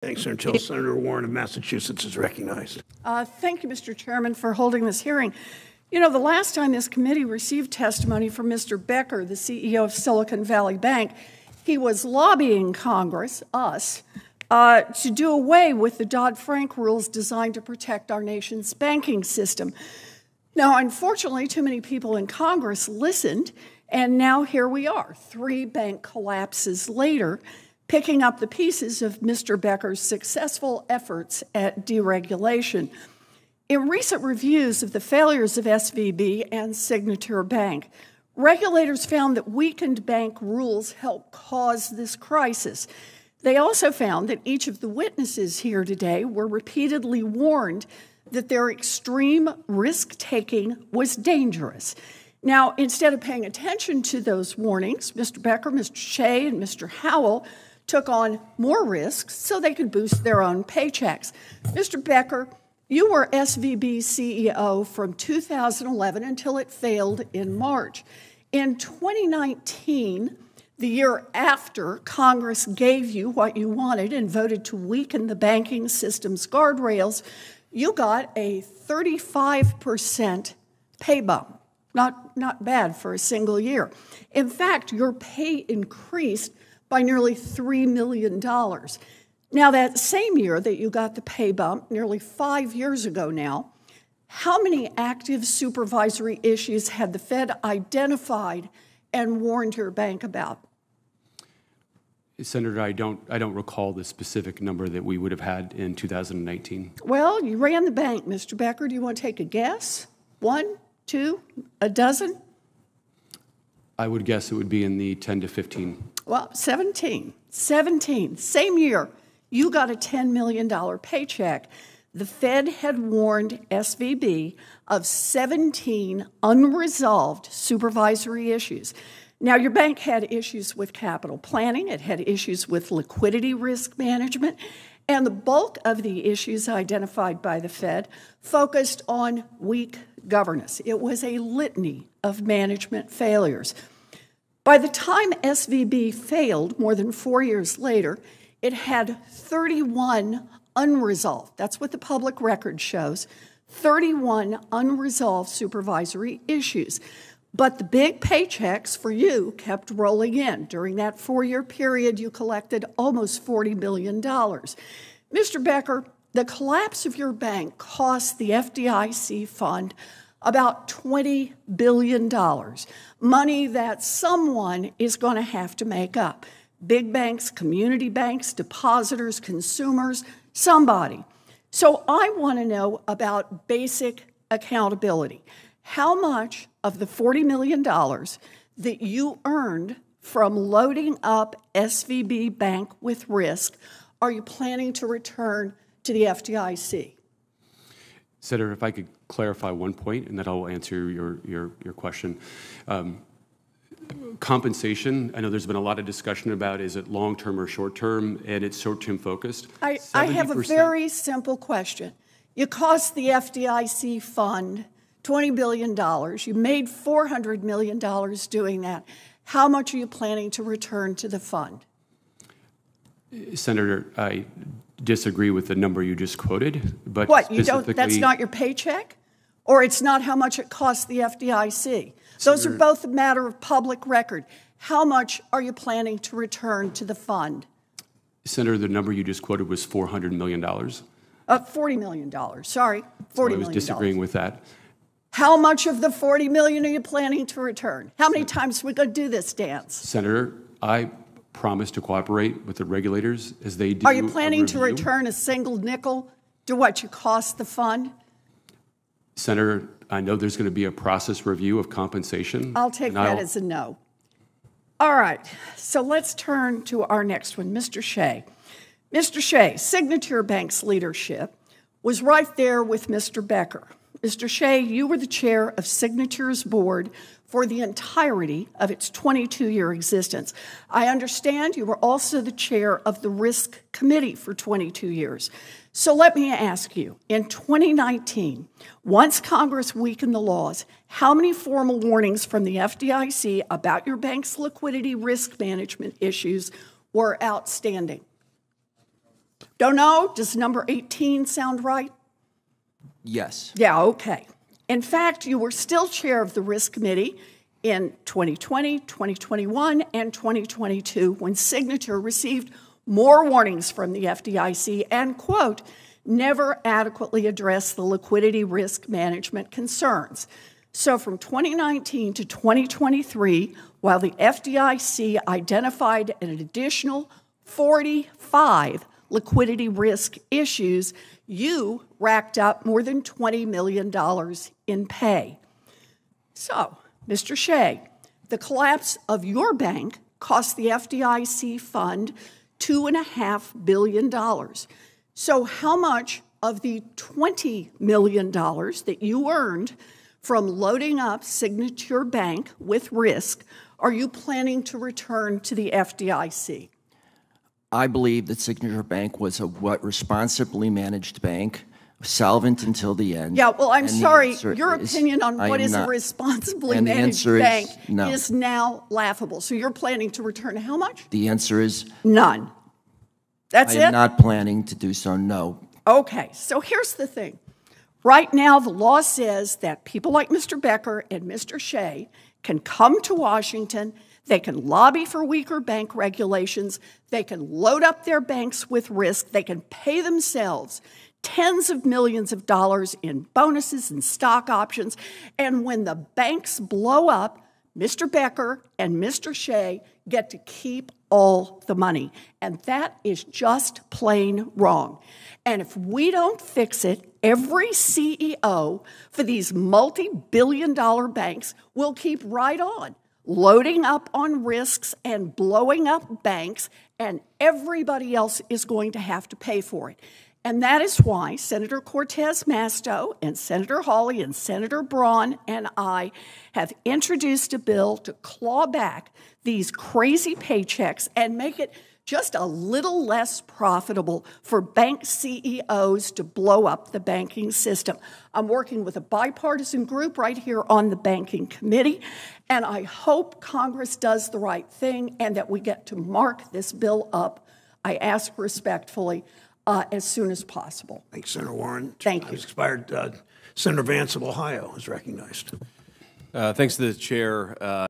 Thanks, until Senator Warren of Massachusetts is recognized. Thank you, Mr. Chairman, for holding this hearing. You know, the last time this committee received testimony from Mr. Becker, the CEO of Silicon Valley Bank, he was lobbying Congress, us, to do away with the Dodd-Frank rules designed to protect our nation's banking system. Now, unfortunately, too many people in Congress listened, and now here we are, 3 bank collapses later, picking up the pieces of Mr. Becker's successful efforts at deregulation. In recent reviews of the failures of SVB and Signature Bank, regulators found that weakened bank rules helped cause this crisis. They also found that each of the witnesses here today were repeatedly warned that their extreme risk-taking was dangerous. Now, instead of paying attention to those warnings, Mr. Becker, Mr. Shea, and Mr. Howell took on more risks so they could boost their own paychecks. Mr. Becker, you were SVB's CEO from 2011 until it failed in March. In 2019, the year after Congress gave you what you wanted and voted to weaken the banking system's guardrails, you got a 35% pay bump. Not bad for a single year. In fact, your pay increased by nearly $3 million. Now, that same year that you got the pay bump, nearly 5 years ago now, how many active supervisory issues had the Fed identified and warned your bank about? Senator, I don't recall the specific number that we would have had in 2019. Well, you ran the bank, Mr. Becker. Do you want to take a guess? 1, 2, a dozen? I would guess it would be in the 10 to 15. Well, 17. Same year, you got a $10 million paycheck. The Fed had warned SVB of 17 unresolved supervisory issues. Now, your bank had issues with capital planning. It had issues with liquidity risk management. And the bulk of the issues identified by the Fed focused on weak governance. It was a litany of management failures. By the time SVB failed, more than 4 years later, it had 31 unresolved. That's what the public record shows, 31 unresolved supervisory issues. But the big paychecks for you kept rolling in. During that 4-year period, you collected almost $40 billion. Mr. Becker, the collapse of your bank cost the FDIC fund about $20 billion, money that someone is going to have to make up. Big banks, community banks, depositors, consumers, somebody. So I want to know about basic accountability. How much of the $40 million that you earned from loading up SVB Bank with risk are you planning to return to the FDIC? Senator, if I could clarify one point, and then I'll answer your question. Compensation, I know there's been a lot of discussion about is it long-term or short-term, and it's short-term focused. I have a very simple question. You cost the FDIC fund $20 billion. You made $400 million doing that. How much are you planning to return to the fund? Senator, I disagree with the number you just quoted. But what, you don't, that's not your paycheck? Or it's not how much it costs the FDIC? Those are both a matter of public record. How much are you planning to return to the fund? Senator, the number you just quoted was $400 million. $40 million, sorry, $40 million. I was disagreeing with that. How much of the $40 million are you planning to return? How many times are we going to do this dance? Senator, I promise to cooperate with the regulators as they do. Are you planning to return a single nickel to what you cost the fund? Senator, I know there's going to be a process review of compensation. I'll take that as a no. All right, so let's turn to our next one, Mr. Shea. Mr. Shea, Signature Bank's leadership was right there with Mr. Becker. Mr. Shea, you were the chair of Signature's board for the entirety of its 22-year existence. I understand you were also the chair of the Risk Committee for 22 years. So let me ask you, in 2019, once Congress weakened the laws, how many formal warnings from the FDIC about your bank's liquidity risk management issues were outstanding? Don't know. Does number 18 sound right? Yes. Yeah, okay. In fact, you were still chair of the Risk Committee in 2020, 2021, and 2022 when Signature received more warnings from the FDIC and, quote, never adequately addressed the liquidity risk management concerns. So from 2019 to 2023, while the FDIC identified an additional 45 liquidity risk issues, you racked up more than $20 million in pay. So, Mr. Shea, the collapse of your bank cost the FDIC fund $2.5 billion. So how much of the $20 million that you earned from loading up Signature Bank with risk are you planning to return to the FDIC? I believe that Signature Bank was a responsibly managed bank, solvent until the end. Yeah, well, I'm And the sorry. answer Your is, opinion on I what am is a not. responsibly And the managed answer is bank no. is now laughable. So you're planning to return how much? The answer is None. That's I it? am not planning to do so, no. Okay, so here's the thing. Right now, the law says that people like Mr. Becker and Mr. Shea can come to Washington, they can lobby for weaker bank regulations, they can load up their banks with risk, they can pay themselves tens of millions of dollars in bonuses and stock options, and when the banks blow up, Mr. Becker and Mr. Shea get to keep all the money. And that is just plain wrong. And if we don't fix it, every CEO for these multi-billion-dollar banks will keep right on, loading up on risks and blowing up banks, and everybody else is going to have to pay for it. And that is why Senator Cortez Masto and Senator Hawley and Senator Braun and I have introduced a bill to claw back these crazy paychecks and make it just a little less profitable for bank CEOs to blow up the banking system. I'm working with a bipartisan group right here on the Banking Committee, and I hope Congress does the right thing and that we get to mark this bill up, I ask respectfully, as soon as possible. Thanks, Senator Warren. Thank you. Expired. Senator Vance of Ohio is recognized. Thanks to the chair.